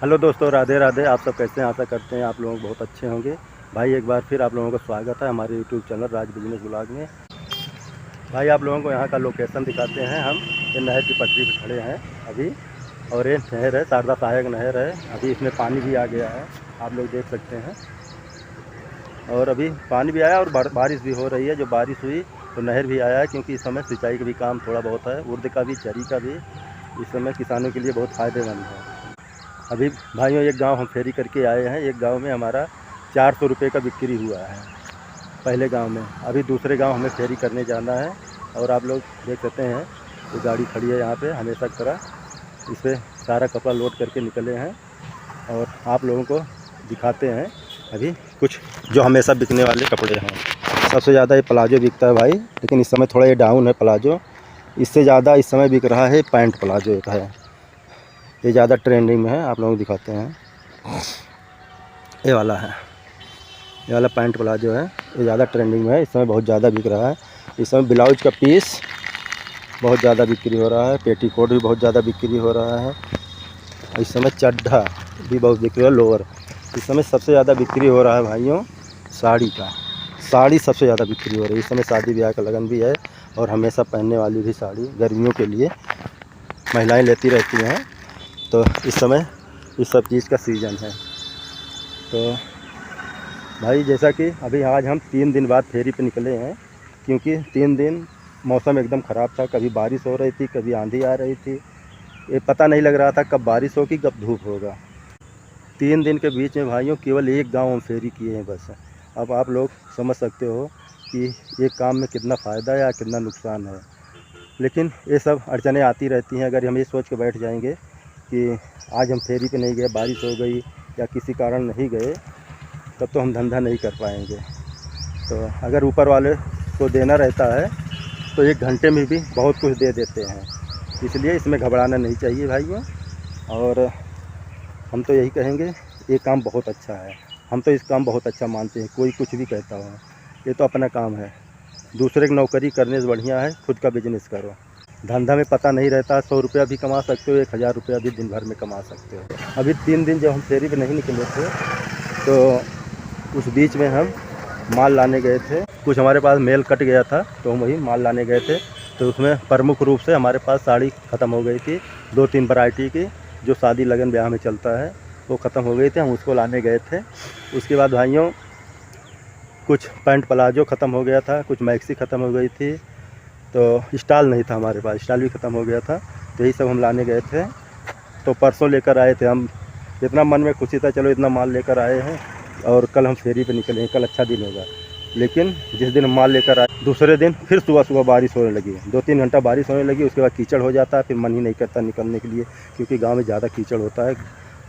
Hello दोस्तों, राधे राधे। आप सब कैसे हैं? आशा करते हैं आप लोग बहुत अच्छे होंगे। भाई एक बार फिर आप लोगों का स्वागत है हमारे यूट्यूब चैनल राज बिजनेस ब्लॉग में। भाई आप लोगों को यहाँ का लोकेशन दिखाते हैं। हम ये नहर की पटरी पर खड़े हैं अभी, और ये नहर है, शारदा सहायक नहर है। अभी इसमें पानी भी आ गया है, आप लोग देख सकते हैं। और अभी पानी भी आया और बारिश भी हो रही है। जो बारिश हुई तो नहर भी आया है, क्योंकि इस समय सिंचाई का भी काम थोड़ा बहुत है, उर्द का भी, चरी का भी। इस समय किसानों के लिए बहुत फ़ायदेमंद है। अभी भाइयों एक गांव हम फेरी करके आए हैं। एक गांव में हमारा 400 रुपये का बिक्री हुआ है पहले गांव में। अभी दूसरे गांव हमें फेरी करने जाना है, और आप लोग देख सकते हैं ये गाड़ी खड़ी है यहाँ पे हमेशा की तरह। इस पर सारा कपड़ा लोड करके निकले हैं, और आप लोगों को दिखाते हैं अभी कुछ जो हमेशा बिकने वाले कपड़े हैं। सबसे ज़्यादा ये प्लाजो बिकता है भाई, लेकिन इस समय थोड़ा ये डाउन है प्लाजो। इससे ज़्यादा इस समय बिक रहा है पैंट प्लाजो एक है, ये ज़्यादा ट्रेंडिंग में है। आप लोगों को दिखाते हैं, ये वाला है, ये वाला पैंट प्लाजो है, ये ज़्यादा ट्रेंडिंग में है। इस समय बहुत ज़्यादा बिक रहा है। इस समय ब्लाउज का पीस बहुत ज़्यादा बिक्री हो रहा है, पेटीकोट भी बहुत ज़्यादा बिक्री हो रहा है। इस समय चड्ढा भी बहुत बिक्री है, लोअर। इस समय सबसे ज़्यादा बिक्री हो रहा है भाइयों साड़ी का। साड़ी सबसे ज़्यादा बिक्री हो रही है इस समय। शादी ब्याह का लगन भी है, और हमेशा पहनने वाली भी साड़ी गर्मियों के लिए महिलाएं लेती रहती हैं। तो इस समय इस सब चीज़ का सीज़न है। तो भाई जैसा कि अभी आज हम 3 दिन बाद फेरी पे निकले हैं, क्योंकि 3 दिन मौसम एकदम ख़राब था। कभी बारिश हो रही थी, कभी आंधी आ रही थी। ये पता नहीं लग रहा था कब बारिश होगी कब धूप होगा। 3 दिन के बीच में भाइयों केवल एक गांव हम फेरी किए हैं बस। अब आप लोग समझ सकते हो कि एक काम में कितना फ़ायदा है या कितना नुकसान है। लेकिन ये सब अड़चनें आती रहती हैं। अगर हम ये सोच के बैठ जाएंगे कि आज हम फेरी पे नहीं गए, बारिश हो गई या किसी कारण नहीं गए, तब तो हम धंधा नहीं कर पाएंगे। तो अगर ऊपर वाले को देना रहता है तो 1 घंटे में भी बहुत कुछ दे देते हैं। इसलिए इसमें घबराना नहीं चाहिए भाइयों। और हम तो यही कहेंगे, ये काम बहुत अच्छा है। हम तो इस काम बहुत अच्छा मानते हैं, कोई कुछ भी कहता हो, ये तो अपना काम है। दूसरे की नौकरी करने से बढ़िया है खुद का बिजनेस करो। धंधा में पता नहीं रहता, 100 रुपया भी कमा सकते हो, 1000 रुपया भी दिन भर में कमा सकते हो। अभी 3 दिन जब हम फेरी पे नहीं निकले थे, तो उस बीच में हम माल लाने गए थे। कुछ हमारे पास मेल कट गया था, तो हम वही माल लाने गए थे। तो उसमें प्रमुख रूप से हमारे पास साड़ी ख़त्म हो गई थी, 2-3 वैरायटी की, जो शादी लगन ब्याह में चलता है, वो ख़त्म हो गई थी। हम उसको लाने गए थे। उसके बाद भाइयों कुछ पैंट प्लाजो ख़त्म हो गया था, कुछ मैक्सी ख़त्म हो गई थी। तो स्टाल नहीं था हमारे पास, स्टाल भी ख़त्म हो गया था। तो यही सब हम लाने गए थे। तो परसों लेकर आए थे हम। इतना मन में खुशी था, चलो इतना माल लेकर आए हैं और कल हम फेरी पे निकलेंगे, कल अच्छा दिन होगा। लेकिन जिस दिन हम माल लेकर आए, दूसरे दिन फिर सुबह सुबह बारिश होने लगी। 2-3 घंटा बारिश होने लगी। उसके बाद कीचड़ हो जाता है, फिर मन ही नहीं करता निकलने के लिए, क्योंकि गाँव में ज़्यादा कीचड़ होता है।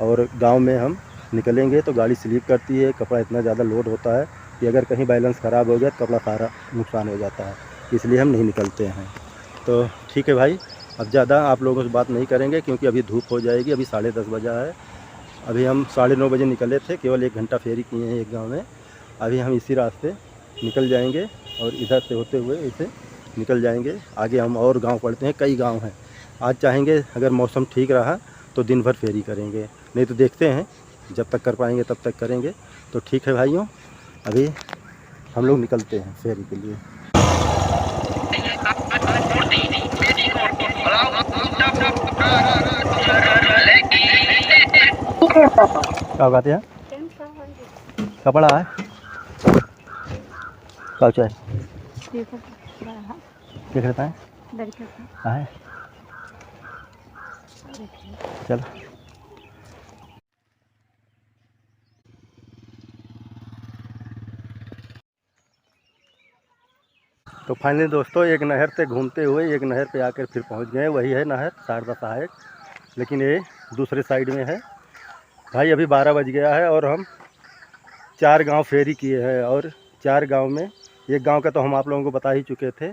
और गाँव में हम निकलेंगे तो गाड़ी स्लिप करती है, कपड़ा इतना ज़्यादा लोड होता है कि अगर कहीं बैलेंस ख़राब हो गया तो कपड़ा सारा नुकसान हो जाता है। इसलिए हम नहीं निकलते हैं। तो ठीक है भाई, अब ज़्यादा आप लोगों से बात नहीं करेंगे, क्योंकि अभी धूप हो जाएगी। अभी 10:30 बजा है। अभी हम 9:30 बजे निकले थे, केवल 1 घंटा फेरी किए हैं एक गांव में। अभी हम इसी रास्ते निकल जाएंगे, और इधर से होते हुए इसे निकल जाएंगे। आगे हम और गांव पड़ते हैं, कई गांव हैं। आज चाहेंगे अगर मौसम ठीक रहा तो दिन भर फेरी करेंगे, नहीं तो देखते हैं, जब तक कर पाएंगे तब तक करेंगे। तो ठीक है भाइयों, अभी हम लोग निकलते हैं फेरी के लिए। क्या कहते हैं? कपड़ा है, क्या है, क्या कहता है? है चल। तो फाइनली दोस्तों, एक नहर से घूमते हुए एक नहर पे आकर फिर पहुंच गए। वही है नहर शारदा सहायक, लेकिन ये दूसरे साइड में है। भाई अभी 12 बज गया है, और हम 4 गांव फेरी किए हैं। और 4 गांव में एक गांव का तो हम आप लोगों को बता ही चुके थे,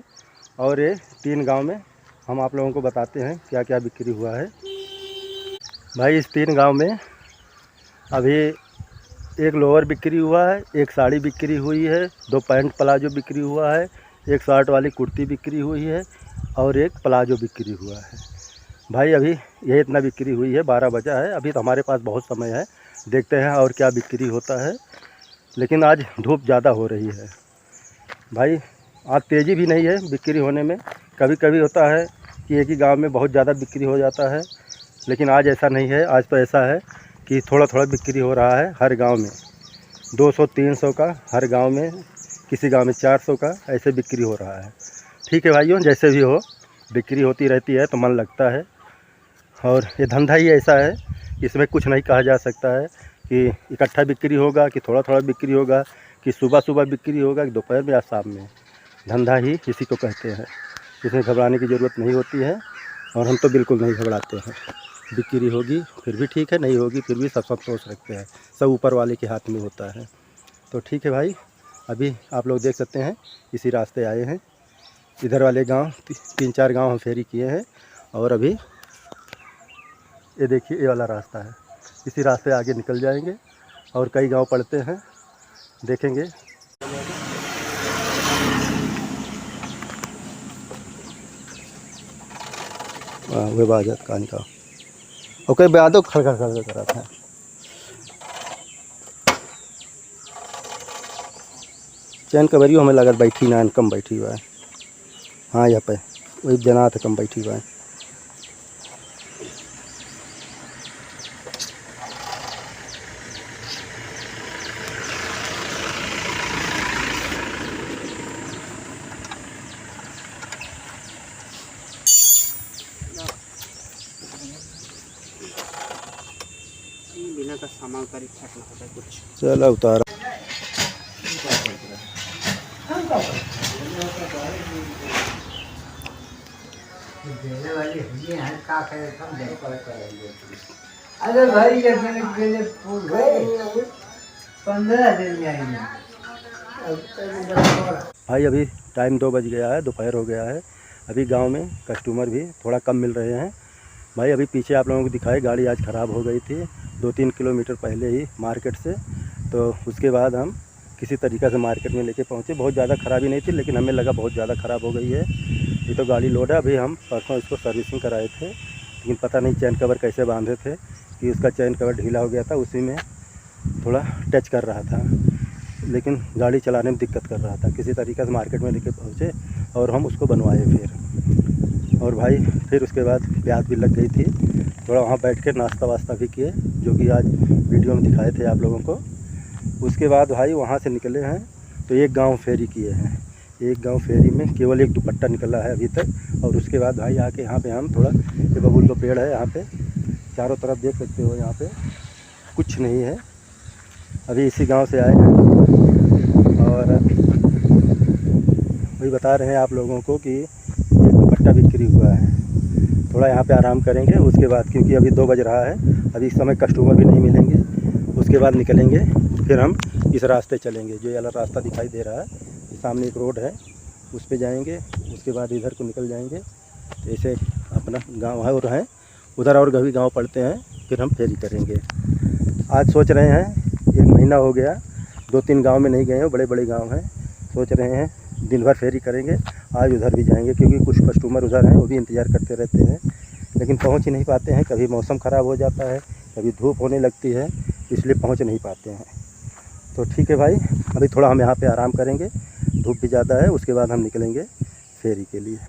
और ये 3 गांव में हम आप लोगों को बताते हैं क्या क्या बिक्री हुआ है। भाई इस 3 गांव में अभी एक लोअर बिक्री हुआ है, एक साड़ी बिक्री हुई है, 2 पैंट प्लाजो बिक्री हुआ है, एक शर्ट वाली कुर्ती बिक्री हुई है, और एक प्लाजो बिक्री हुआ है। भाई अभी ये इतना बिक्री हुई है, 12 बजा है, अभी तो हमारे पास बहुत समय है, देखते हैं और क्या बिक्री होता है। लेकिन आज धूप ज़्यादा हो रही है भाई, आज तेज़ी भी नहीं है बिक्री होने में। कभी कभी होता है कि एक ही गांव में बहुत ज़्यादा बिक्री हो जाता है, लेकिन आज ऐसा नहीं है। आज तो ऐसा है कि थोड़ा थोड़ा बिक्री हो रहा है हर गांव में, 200-300 का हर गांव में, किसी गांव में 400 का, ऐसे बिक्री हो रहा है। ठीक है भाइयों, जैसे भी हो बिक्री होती रहती है तो मन लगता है। और ये धंधा ही ऐसा है, इसमें कुछ नहीं कहा जा सकता है कि इकट्ठा बिक्री होगा कि थोड़ा थोड़ा बिक्री होगा, कि सुबह सुबह बिक्री होगा कि दोपहर में या शाम में। धंधा ही इसी को कहते हैं, इसमें घबराने की ज़रूरत नहीं होती है। और हम तो बिल्कुल नहीं घबराते हैं। बिक्री होगी फिर भी ठीक है, नहीं होगी फिर भी सब संतोष रखते हैं, सब ऊपर वाले के हाथ में होता है। तो ठीक है भाई, अभी आप लोग देख सकते हैं इसी रास्ते आए हैं। इधर वाले गांव 3-4 गांव हम फेरी किए हैं, और अभी ये देखिए ये वाला रास्ता है, इसी रास्ते आगे निकल जाएंगे और कई गांव पड़ते हैं, देखेंगे। वे बाजत कान का ओके बादो खड़खड़ खड़खड़ करा था। चैन कबरियो हमें लगत बैठी ना कम बैठी हुआ है। हाँ यहाँ पे वही जना था कम बैठी हुआ है। बिना का सामान का रिक्शा होता है कुछ। चलो उतारा अरे भाई के लिए फूल गए 15 दिन में आएंगे। भाई अभी टाइम 2 बज गया है, दोपहर हो गया है। अभी गांव में कस्टमर भी थोड़ा कम मिल रहे हैं। भाई अभी पीछे आप लोगों को दिखाई गाड़ी आज ख़राब हो गई थी 2-3 किलोमीटर पहले ही मार्केट से। तो उसके बाद हम किसी तरीक़े से मार्केट में लेके पहुँचे। बहुत ज़्यादा ख़राबी नहीं थी, लेकिन हमें लगा बहुत ज़्यादा ख़राब हो गई है, ये तो गाड़ी लोड है। अभी हम परसों इसको सर्विसिंग कराए थे, लेकिन पता नहीं चैन कवर कैसे बांधे थे कि उसका चैन कवर ढीला हो गया था, उसी में थोड़ा टच कर रहा था, लेकिन गाड़ी चलाने में दिक्कत कर रहा था। किसी तरीक़े से मार्केट में लेके पहुँचे और हम उसको बनवाए फिर। और भाई फिर उसके बाद प्यास भी लग गई थी, थोड़ा वहाँ बैठ के नाश्ता वास्ता भी किए, जो कि आज वीडियो में दिखाए थे आप लोगों को। उसके बाद भाई वहाँ से निकले हैं तो एक गांव फेरी किए हैं। एक गांव फेरी में केवल एक दुपट्टा निकला है अभी तक। और उसके बाद भाई आके यहाँ पे हम थोड़ा, ये बबूल का पेड़ है यहाँ पे, चारों तरफ देख सकते हो, यहाँ पे कुछ नहीं है। अभी इसी गांव से आए हैं और वही बता रहे हैं आप लोगों को कि एक दुपट्टा बिक्री हुआ है। थोड़ा यहाँ पे आराम करेंगे, उसके बाद क्योंकि अभी 2 बज रहा है, अभी इस समय कस्टमर भी नहीं मिलेंगे। उसके बाद निकलेंगे, फिर हम इस रास्ते चलेंगे। जो ये वाला रास्ता दिखाई दे रहा है, सामने एक रोड है, उस पे जाएंगे। उसके बाद इधर को निकल जाएंगे। तो ऐसे अपना गांव है और है उधर, और भी गांव पड़ते हैं, फिर हम फेरी करेंगे। आज सोच रहे हैं, 1 महीना हो गया 2-3 गांव में नहीं गए हैं, बड़े बड़े गांव हैं। सोच रहे हैं दिन भर फेरी करेंगे। आज उधर भी जाएंगे, क्योंकि कुछ कस्टमर उधर हैं, वो भी इंतज़ार करते रहते हैं, लेकिन पहुंच ही नहीं पाते हैं। कभी मौसम ख़राब हो जाता है, कभी धूप होने लगती है, इसलिए पहुंच नहीं पाते हैं। तो ठीक है भाई, अभी थोड़ा हम यहाँ पे आराम करेंगे, धूप भी ज़्यादा है। उसके बाद हम निकलेंगे फेरी के लिए।